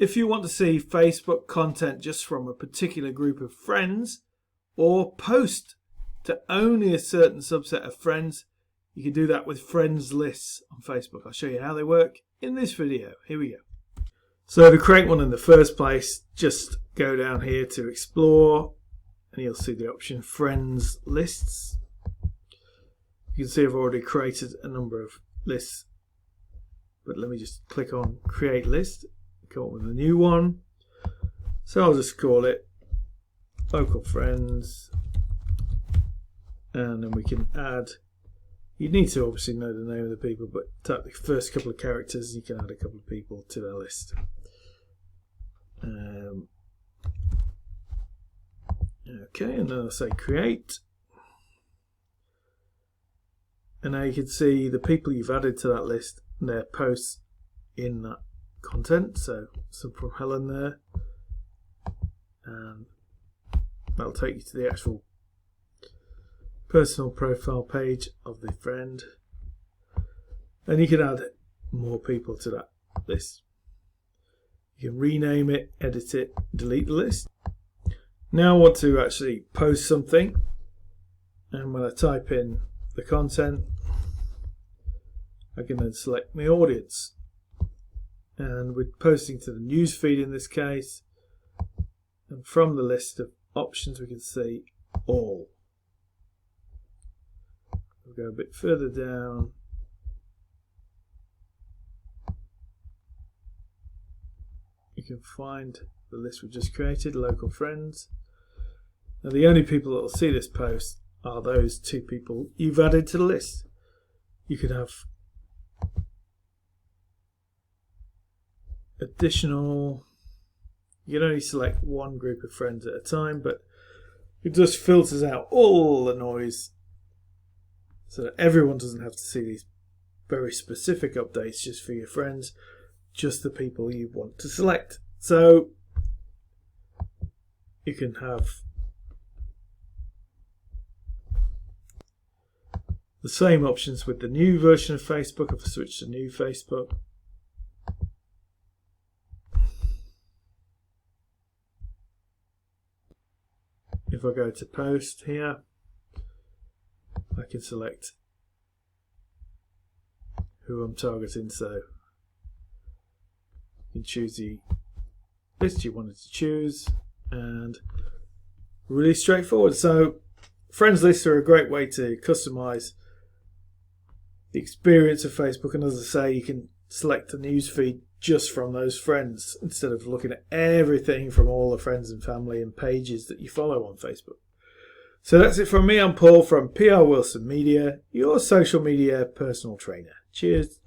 If you want to see Facebook content just from a particular group of friends, or post to only a certain subset of friends, you can do that with friends lists on Facebook. I'll show you how they work in this video. Here we go. So to create one in the first place, just go down here to explore and you'll see the option friends lists. You can see I've already created a number of lists, but let me just click on create list, come up with a new one. So I'll just call it local friends, and then we can add, you need to obviously know the name of the people, but type the first couple of characters, you can add a couple of people to our list. Okay, and then I'll say create, and now you can see the people you've added to that list and their posts in that content. So some from Helen there, and that'll take you to the actual personal profile page of the friend, and you can add more people to that list. You can rename it, edit it, delete the list. Now I want to actually post something, and when I type in the content, I can then select my audience, and we're posting to the news feed in this case, and from the list of options we can see all. We'll go a bit further down. You can find the list we've just created, local friends. Now the only people that will see this post are those two people you've added to the list. You could have additional, you can only select one group of friends at a time, but it just filters out all the noise so that everyone doesn't have to see these very specific updates just for your friends, just the people you want to select. So you can have the same options with the new version of Facebook. If I switch to new Facebook, if I go to post here, I can select who I'm targeting. So you can choose the list you wanted to choose, and really straightforward. So friends lists are a great way to customize the experience of Facebook, and as I say, you can select a news feed just from those friends instead of looking at everything from all the friends and family and pages that you follow on Facebook. So that's it from me. I'm Paul from PR Wilson Media, your social media personal trainer. Cheers.